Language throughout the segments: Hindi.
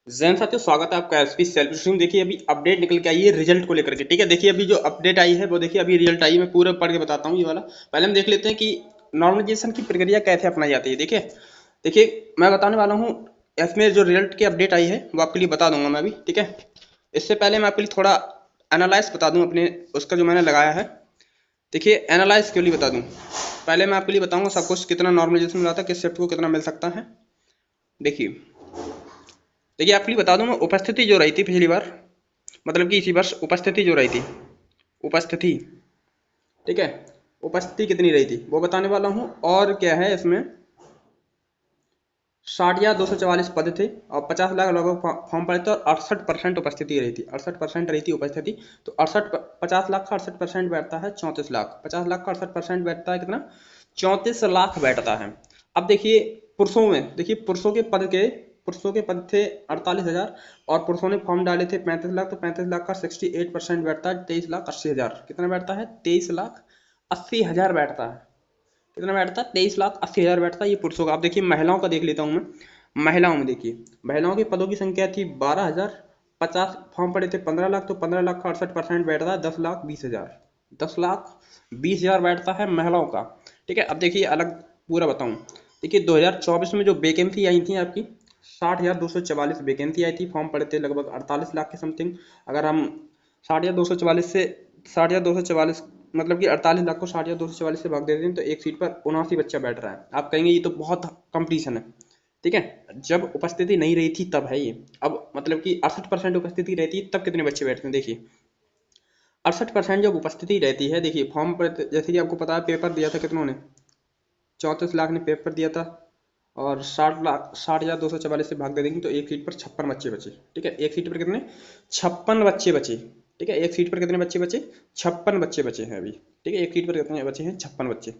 जैन साथियों, स्वागत है आपका एसपी सेल्फ स्ट्रीम। देखिए अभी अपडेट निकल के आई है रिजल्ट को लेकर के। ठीक है, देखिए अभी जो अपडेट आई है वो देखिए अभी रिजल्ट आई है, मैं पूरा पढ़ के बताता हूँ ये वाला। पहले हम देख लेते हैं कि नॉर्मलाइजेशन की प्रक्रिया कैसे अपनाई जाती है। देखिए देखिए मैं बताने वाला हूँ, इसमें जो रिजल्ट की अपडेट आई है वो आपके लिए बता दूंगा मैं अभी। ठीक है, इससे पहले मैं आपके लिए थोड़ा एनालाइज बता दूँ अपने उसका जो मैंने लगाया है। देखिए एनालाइज के लिए बता दूँ, पहले मैं आपके लिए बताऊंगा सब कुछ कितना नॉर्मलाइजेशन मिला था, किस शिफ्ट को कितना मिल सकता है। देखिए देखिए आपके लिए बता दूं, मैं उपस्थिति जो रही थी पिछली बार, मतलब कि इसी वर्ष उपस्थिति जो रही थी, उपस्थिति, ठीक है, उपस्थिति कितनी रही थी वो बताने वाला हूँ। और क्या है इसमें, 60,244 पद थे और 50 लाख लगभग फॉर्म पड़े थे और 68% उपस्थिति रही थी, 68% रही थी उपस्थिति। तो 68 50 लाख का 68% बैठता है 34 लाख, 50 लाख का 68% बैठता है कितना, 34 लाख बैठता है। अब देखिए पुरुषों में, देखिए पुरुषों के पद थे 48,000 और पुरुषों ने फॉर्म डाले थे 35 लाख। तो 35 लाख का 68% बैठता है 23,80,000। कितना बैठता है, 23,80,000 बैठता है। कितना बैठता है, 23,80,000 बैठता है ये पुरुषों का। अब देखिए महिलाओं का देख लेता हूँ मैं। महिलाओं में देखिए, महिलाओं के पदों की संख्या थी 12,000, 50 फॉर्म पड़े थे 15 लाख। तो 15 लाख का 68% बैठता है 10,20,000, 10,20,000 बैठता है महिलाओं का। ठीक है, अब देखिए अलग पूरा बताऊँ। देखिए 2024 में जो वैकेंसी आई थी आपकी, 60,244 वैकेंसी आई थी, फॉर्म पड़े थे लगभग 48 लाख के समथिंग। अगर हम 60,244 से 60,244 मतलब कि 48 लाख को 60,244 से भाग देते हैं तो एक सीट पर 79 बच्चा बैठ रहा है। आप कहेंगे ये तो बहुत कंपटीशन है। ठीक है, जब उपस्थिति नहीं रही थी तब है ये। अब मतलब कि 68% उपस्थिति रहती है तब कितने बच्चे बैठते हैं। देखिए 68% जब उपस्थिति रहती है, देखिए फॉर्म पर जैसे कि आपको पता है पेपर दिया था कितनों ने, 34 लाख ने पेपर दिया था। और 60 लाख, 60,244 से भाग दे देंगे तो एक सीट पर 56 बच्चे बचे। ठीक है, एक सीट पर कितने, 56 बच्चे बचे। ठीक है, एक सीट पर कितने बच्चे बचे, 56 बच्चे बचे हैं अभी। ठीक है, एक सीट पर कितने बचे हैं, 56 बच्चे।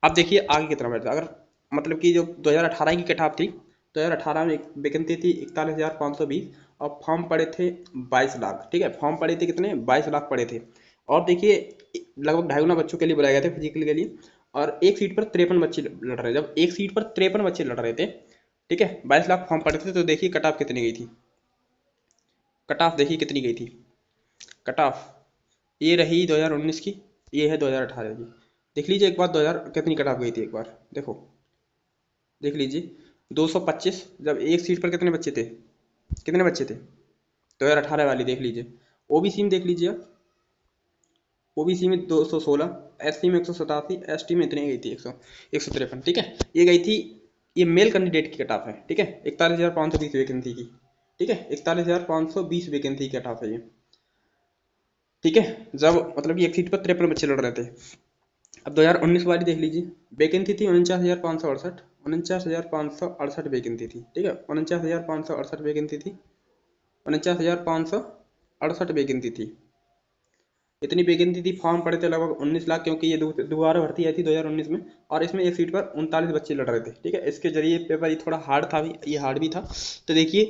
अब देखिए आगे कितना बैठता, अगर मतलब कि जो 2018 की कट ऑफ थी, 2018 में एक वैकेंसी थी 41,520 और फॉर्म पड़े थे 22 लाख। ठीक है, फॉर्म पड़े थे कितने, 22 लाख पड़े थे। और देखिए लगभग 2.5 गुना बच्चों के लिए बुलाए गए थे फिजिकल के लिए। और एक सीट पर 53 बच्चे लड़ रहे, जब एक सीट पर 53 बच्चे लड़ रहे थे, ठीक है, 22 लाख फॉर्म पड़े थे, तो देखिए कट ऑफ कितनी गई थी। कट ऑफ देखिए कितनी गई थी, कट ऑफ ये रही 2019 की, ये है 2018 की। देख लीजिए एक बार 2000 कितनी कट ऑफ गई थी, एक बार देखो, देख लीजिए 225। जब एक सीट पर कितने बच्चे थे, कितने बच्चे थे, 2018 वाली देख लीजिए। ओबीसी में देख लीजिए आप, ओबीसी में 216, एससी में 187, एसटी में इतनी गई थी 153। ठीक है, ये गई थी, ये मेल कैंडिडेट की कट ऑफ है। ठीक है, 41,520 वैकेंसी की। ठीक है, 41,520 वैकेंसी की कट ऑफ है ये। ठीक है, जब मतलब कि एक सीट पर 53 बच्चे लड़ रहे थे। अब 2019 वाली देख लीजिए, वैकेंसी थी 49,568, 49,568 वैकेंसी थी। ठीक है, 49,568 वैकेंसी थी, 49,568 वैकेंसी थी। इतनी वैकेंसी थी, फॉर्म पड़े थे लगभग 19 लाख, क्योंकि ये दोबारा भर्ती आई थी 2019 में। और इसमें एक सीट पर 39 बच्चे लड़ रहे थे। ठीक है, इसके जरिए पेपर ये थोड़ा हार्ड था भी, ये हार्ड भी था। तो देखिए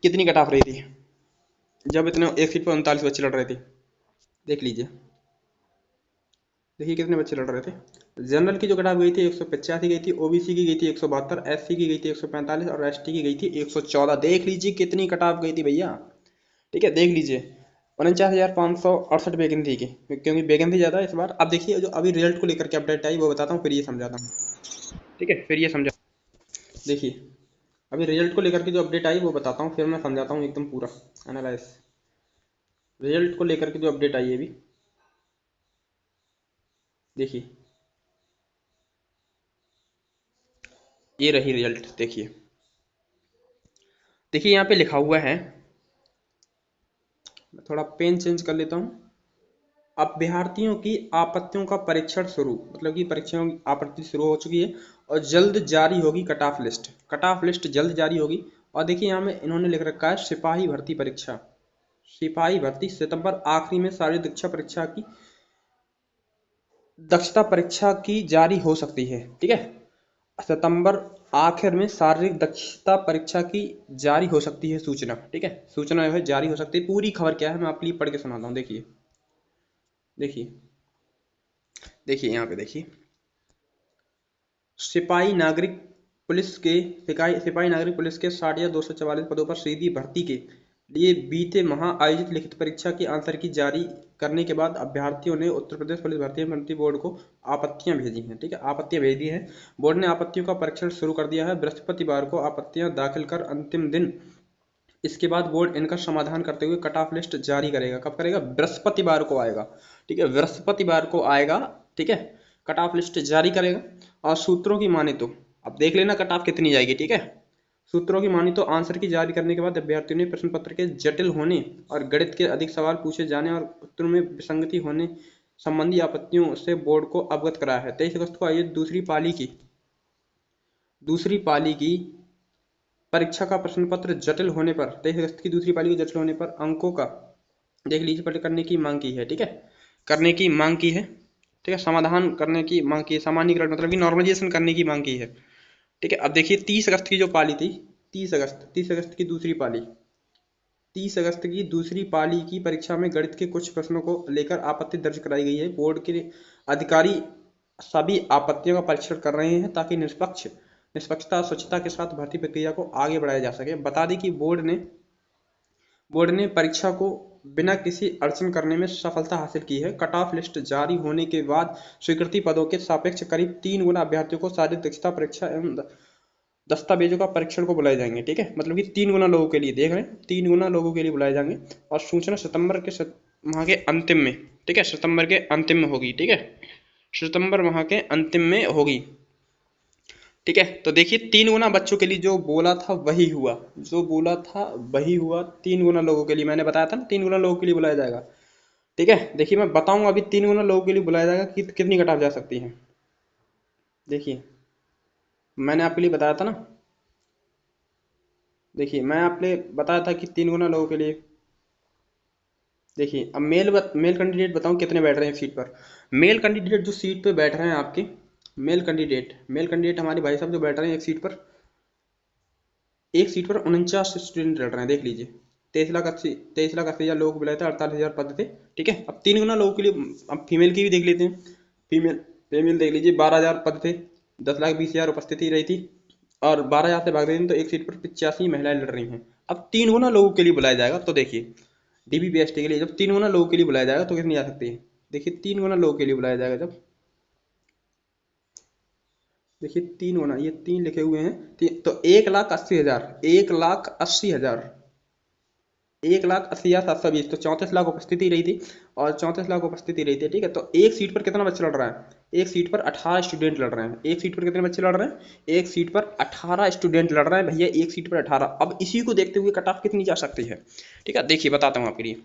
कितनी कट ऑफ रही थी जब इतने एक सीट पर 39 बच्चे लड़ रहे थे। देख लीजिए, देखिए कितने बच्चे लड़ रहे थे। जनरल की जो कट ऑफ गई थी 185 गई थी, ओबीसी की गई थी 172, एससी की गई थी 145 और एसटी की गई थी 114। देख लीजिए कितनी कट ऑफ गई थी भैया। ठीक है, देख लीजिए 49,568 वैकेंसी की, क्योंकि वैकेंसी ज़्यादा है इस बार। अब देखिए जो अभी रिजल्ट को लेकर के अपडेट आई वो बताता हूँ, फिर ये समझाता हूँ। ठीक है, फिर ये समझा, देखिए अभी रिजल्ट को लेकर के जो अपडेट आई वो बताता हूँ, फिर मैं समझाता हूँ एकदम पूरा एनालाइज। रिजल्ट को लेकर के जो अपडेट आई है अभी, देखिए ये रही रिजल्ट। देखिए देखिए यहाँ पे लिखा हुआ है, मैं थोड़ा पेन चेंज कर लेता हूँ। अभ्यर्थियों की आपत्तियों का परीक्षण शुरू, मतलब कि परीक्षाओं की आपत्ति शुरू हो चुकी है और जल्द जारी होगी cut off list. Cut off list जल्द जारी होगी। और देखिए यहाँ में इन्होंने लिख रखा है सिपाही भर्ती परीक्षा, सिपाही भर्ती सितंबर आखिरी में शारीरिक दक्षता परीक्षा की, दक्षता परीक्षा की जारी हो सकती है। ठीक है, सितंबर आखिर में शारीरिक दक्षता परीक्षा की जारी हो सकती है सूचना। ठीक है, सूचना जो है जारी हो सकती है। पूरी खबर क्या है मैं आपके लिए पढ़ के सुनाता हूँ। देखिए देखिए देखिए यहाँ पे देखिए, सिपाही नागरिक पुलिस के सिपाही नागरिक पुलिस के 60 या 244 पदों पर सीधी भर्ती के लिए बीते माह आयोजित लिखित परीक्षा की आंसर की जारी करने के बाद अभ्यर्थियों ने उत्तर प्रदेश पुलिस भर्ती बोर्ड को आपत्तियां भेजी हैं। ठीक है, आपत्तियां भेजी हैं। बोर्ड ने आपत्तियों का परीक्षण शुरू कर दिया है। बृहस्पतिवार को आपत्तियां दाखिल कर अंतिम दिन। इसके बाद बोर्ड इनका समाधान करते हुए कट ऑफ लिस्ट जारी करेगा। कब करेगा? बृहस्पतिवार को आएगा। ठीक है, बृहस्पतिवार को आएगा। ठीक है, कट ऑफ लिस्ट जारी करेगा। और सूत्रों की माने तो अब देख लेना कट ऑफ कितनी जाएगी। ठीक है, सूत्रों की मानी तो आंसर की जारी करने के बाद अभ्यर्थियों ने प्रश्न पत्र के जटिल होने और गणित के अधिक सवाल पूछे जाने और उत्तरों में विसंगति होने संबंधी आपत्तियों से बोर्ड को अवगत कराया है। 23 अगस्त को आयोजित दूसरी पाली की परीक्षा का प्रश्न पत्र जटिल होने पर 23 अगस्त की दूसरी पाली के जटिल होने पर अंकों का देख लीजिए पट करने की मांग की है। ठीक है, करने की मांग की है। ठीक है, समाधान करने की मांग की है। सामान्यीकरण मतलब कि नॉर्मलाइजेशन करने की मांग की है। ठीक है, अब देखिए 30 अगस्त की जो पाली थी, 30 अगस्त की दूसरी पाली, 30 अगस्त की दूसरी पाली की परीक्षा में गणित के कुछ प्रश्नों को लेकर आपत्ति दर्ज कराई गई है। बोर्ड के अधिकारी सभी आपत्तियों का परीक्षण कर रहे हैं ताकि निष्पक्षता और स्वच्छता के साथ भर्ती प्रक्रिया को आगे बढ़ाया जा सके। बता दें कि बोर्ड ने परीक्षा को बिना किसी अड़चन करने में सफलता हासिल की है। कट ऑफ लिस्ट जारी होने के बाद स्वीकृति पदों के सापेक्ष करीब 3 गुना अभ्यर्थियों को शारीरिक दक्षता परीक्षा एवं दस्तावेजों का परीक्षण को बुलाए जाएंगे। ठीक है, मतलब कि 3 गुना लोगों के लिए, देख रहे हैं, 3 गुना लोगों के लिए बुलाए जाएंगे। और सूचना सितंबर के माह के अंतिम में, ठीक है, सितंबर के अंतिम में होगी। ठीक है, सितंबर माह के अंतिम में होगी। ठीक है, तो देखिए 3 गुना बच्चों के लिए जो बोला था वही हुआ, 3 गुना लोगों के लिए मैंने बताया था ना, 3 गुना लोगों के लिए बुलाया जाएगा। ठीक है, देखिए मैं बताऊंगा अभी 3 गुना लोगों के लिए बुलाया जाएगा कि कितनी कट ऑफ जा सकती है। देखिए मैंने आपके लिए बताया था ना, देखिए मैं आपने बताया था कि 3 गुना लोगों के लिए। देखिए अब मेल कैंडिडेट बताऊं कितने बैठ रहे हैं सीट पर। मेल कैंडिडेट जो सीट पे बैठ रहे हैं आपके, मेल कैंडिडेट हमारे भाई साहब जो बैठ रहे हैं एक सीट पर 49 स्टूडेंट लड़ रहे हैं। देख लीजिए 23,80,000 लोगों को बुलाए थे, 48,000 पद थे। ठीक है, अब 3 गुना लोगों के लिए, अब फीमेल की भी देख लेते हैं। फीमेल देख लीजिए 12,000 पद थे, 10,20,000 उपस्थिति रही थी और 12,000 से भाग रही थी, तो एक सीट पर 85 महिलाएं लड़ रही हैं। अब 3 गुना लोगों के लिए बुलाया जाएगा, तो देखिए DBPST के लिए जब 3 गुना लोगों के लिए बुलाया जाएगा तो कितनी आ सकती है। देखिए 3 गुना लोगों के लिए बुलाया जाएगा जब, देखिए 3 गुना, ये 3 लिखे हुए हैं, तो 1,80,000, 1,80,720, तो 34 लाख उपस्थिति रही थी और 34 लाख उपस्थिति रही थी। ठीक है, तो एक सीट पर कितना बच्चा लड़ रहा है? एक सीट पर 18 स्टूडेंट लड़ रहे हैं। एक सीट पर कितने बच्चे लड़ रहे हैं? एक सीट पर 18 स्टूडेंट लड़ रहे हैं भैया, एक सीट पर 18। अब इसी को देखते हुए कट ऑफ कितनी जा सकती है? ठीक है, देखिए बताता हूँ आपके लिए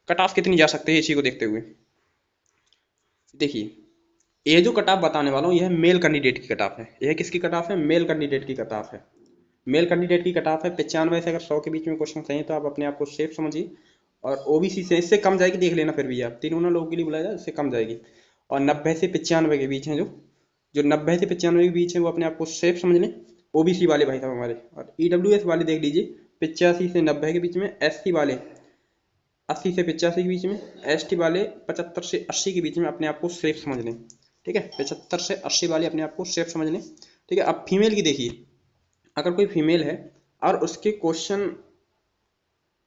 कट ऑफ कितनी जा सकती है इसी को देखते हुए। देखिए ये जो कट ऑफ बताने वाला हूँ यह मेल कैंडिडेट की कट ऑफ है। यह किसकी कट ऑफ है? मेल कैंडिडेट की कट ऑफ है। मेल कैंडिडेट की कट ऑफ है 95 से। अगर 100 के बीच में क्वेश्चन सही है तो आप अपने आप को सेफ समझिए। और OBC से इससे कम जाएगी, देख लेना फिर भी आप, 3 गुना लोगों के लिए बुलाया जाए इससे कम जाएगी। और 90 से 95 के बीच है, जो 90 से 95 के बीच है वो अपने आप को सेफ समझ लें। OBC वाले भाई साहब हमारे, और EWS वाले देख लीजिए 85 से 90 के बीच में, SC वाले 80 से 85 के बीच में, ST वाले 75 से 80 के बीच में अपने आप को सेफ समझ लें। ठीक है, 75 से 80 वाले अपने आप को सेफ समझ लें। ठीक है, अब फीमेल की देखिए, अगर कोई फीमेल है और उसके क्वेश्चन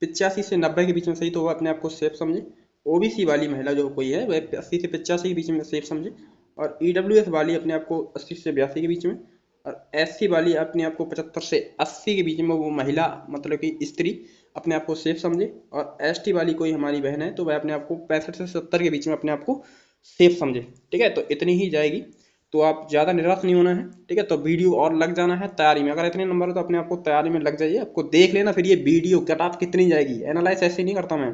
85 से 90 के बीच में सही तो वो अपने आप को सेफ समझे। OBC वाली महिला जो कोई है वह 80 से 85 के बीच में सेफ समझे। और EWS वाली अपने आप को 80 से 82 के बीच में, और SC वाली अपने आप को 75 से 80 के बीच में, वो महिला मतलब कि स्त्री, अपने आप को सेफ समझे। और ST वाली कोई हमारी बहन है तो वह अपने आप को 65 से 70 के बीच में अपने आप को सेफ समझे। ठीक है, तो इतनी ही जाएगी, तो आप ज़्यादा निराश नहीं होना है। ठीक है, तो वीडियो और लग जाना है तैयारी में। अगर इतने नंबर हो तो अपने आप को तैयारी में लग जाइए। आपको देख लेना फिर ये वीडियो कट ऑफ कितनी जाएगी, एनालाइज ऐसे नहीं करता मैं।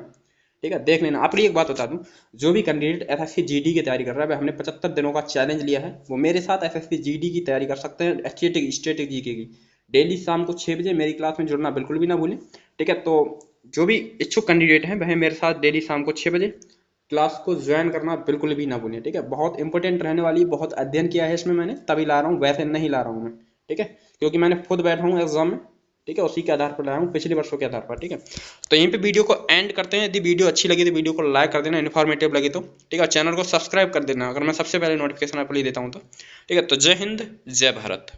ठीक है, देख लेना। आपको एक बात बता दूं, जो भी कैंडिडेट SSC GD की तैयारी कर रहा है, हमने 75 दिनों का चैलेंज लिया है, वो मेरे साथ SSC GD की तैयारी कर सकते हैं, स्टेटिक GK की। डेली शाम को 6 बजे मेरी क्लास में जुड़ना बिल्कुल भी ना भूलें। ठीक है, तो जो भी इच्छुक कैंडिडेट हैं वह मेरे साथ डेली शाम को 6 बजे क्लास को ज्वाइन करना बिल्कुल भी ना भूलें। ठीक है, बहुत इंपॉर्टेंट रहने वाली, बहुत अध्ययन किया है इसमें मैंने, तभी ला रहा हूँ, वैसे नहीं ला रहा हूँ मैं। ठीक है, क्योंकि मैंने खुद बैठा हूँ एग्जाम में। ठीक है, उसी के आधार पर लाया हूँ, पिछले वर्षों के आधार पर। ठीक है, तो यहीं पे वीडियो को एंड करते हैं। यदि वीडियो अच्छी लगी तो वीडियो को लाइक कर देना, इन्फॉर्मेटिव लगी तो। ठीक है, चैनल को सब्सक्राइब कर देना अगर मैं सबसे पहले नोटिफिकेशन आपको लिए देता हूँ तो। ठीक है, तो जय हिंद, जय भारत।